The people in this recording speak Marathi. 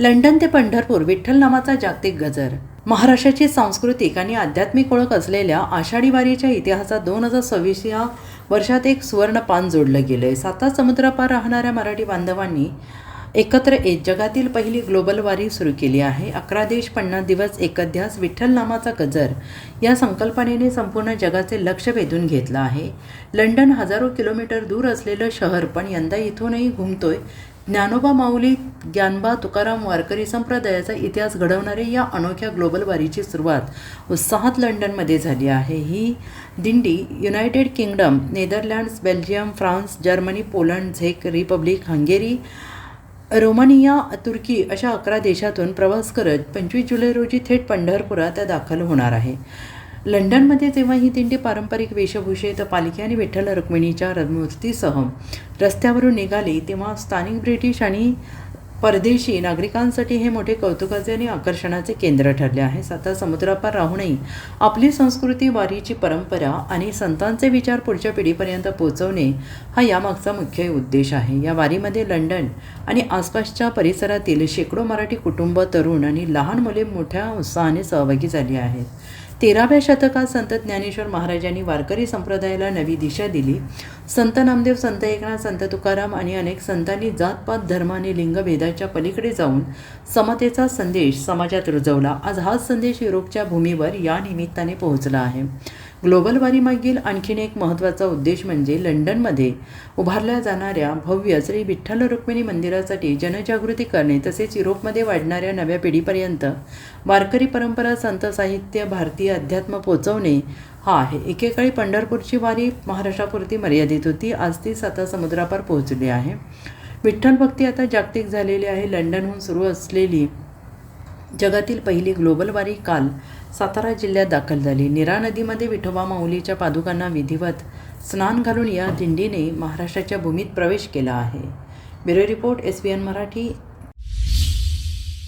लंडन ते पंढरपूर विठ्ठल नामाचा जागतिक गजर. महाराष्ट्राची सांस्कृतिक आणि आध्यात्मिक ओळख असलेल्या आषाढी वारीच्या इतिहासात 2026 या वर्षात एक सुवर्णपान जोडलं गेलं आहे. 7 समुद्रापार राहणाऱ्या मराठी बांधवांनी एकत्र येत जगातील पहिली ग्लोबल वारी सुरू केली आहे. 11 देश 50 दिवस एक अध्यास विठ्ठल नामाचा गजर या संकल्पनेने संपूर्ण जगाचे लक्ष वेधून घेतलं आहे. लंडन हजारो किलोमीटर दूर असलेलं शहर, पण यंदा इथूनही घुमतोय ज्ञानोबा माऊली, ज्ञानबा तुकाराम वारकरी संप्रदायाचा इतिहास घडवणारे या अनोख्या ग्लोबल वारीची सुरुवात उत्साहात लंडनमध्ये झाली आहे. ही दिंडी United kingdom, Netherlands, Belgium, France, Germany, Poland, झेक रिपब्लिक, हंगेरी, रोमानिया, तुर्की अशा 11 देशातून प्रवास करत 25 जुलै रोजी थेट पंढरपुरात दाखल होणार आहे. लंडनमध्ये जेव्हा ही दिंडी पारंपरिक वेशभूषेत पालखी आणि विठ्ठल रुक्मिणीच्या मूर्तीसह रस्त्यावरून निघाली, तेव्हा स्थानिक ब्रिटिश आणि परदेशी नागरिकांसाठी हे मोठे कौतुकाचे आणि आकर्षणाचे केंद्र ठरले आहे. 7 समुद्रापार राहूनही आपली संस्कृती, वारीची परंपरा आणि संतांचे विचार पुढच्या पिढीपर्यंत पोहोचवणे हा यामागचा मुख्य उद्देश आहे. या वारीमध्ये लंडन आणि आसपासच्या परिसरातील शेकडो मराठी कुटुंब, तरुण आणि लहान मुले मोठ्या उत्साहाने सहभागी झाली आहेत. 13व्या शतकात संत ज्ञानेश्वर महाराजांनी वारकरी संप्रदायाला नवी दिशा दिली. संत नामदेव, संत एकनाथ, संत तुकाराम आणि अनेक संतांनी जातपात, धर्म आणि लिंगभेदाच्या पलीकडे जाऊन समतेचा संदेश समाजात रुजवला. आज हाच संदेश युरोपच्या भूमीवर या निमित्ताने पोहोचला आहे. ग्लोबल वारीमागील आणखीन एक महत्त्वाचा उद्देश म्हणजे लंडनमध्ये उभारल्या जाणाऱ्या भव्य श्री विठ्ठल रुक्मिणी मंदिरासाठी जनजागृती करणे, तसेच युरोपमध्ये वाढणाऱ्या नव्या पिढीपर्यंत वारकरी परंपरा, संत साहित्य, भारतीय अध्यात्म पोचवणे हा आहे. एकेकाळी पंढरपूरची वारी महाराष्ट्रापुरती मर्यादित होती. आज ती 7 समुद्रापार पोहोचली आहे. विठ्ठल भक्ती आता जागतिक झालेली आहे. लंडनहून सुरू असलेली जगातील पहिली ग्लोबल वारी काल सातारा जिल्ह्यात दाखल झाली. नीरा नदीमध्ये विठोबा माऊलीच्या पादुकांना विधिवत स्नान घालून या दिंडीने महाराष्ट्राच्या भूमीत प्रवेश केला आहे. Bureau report, SBN Marathi.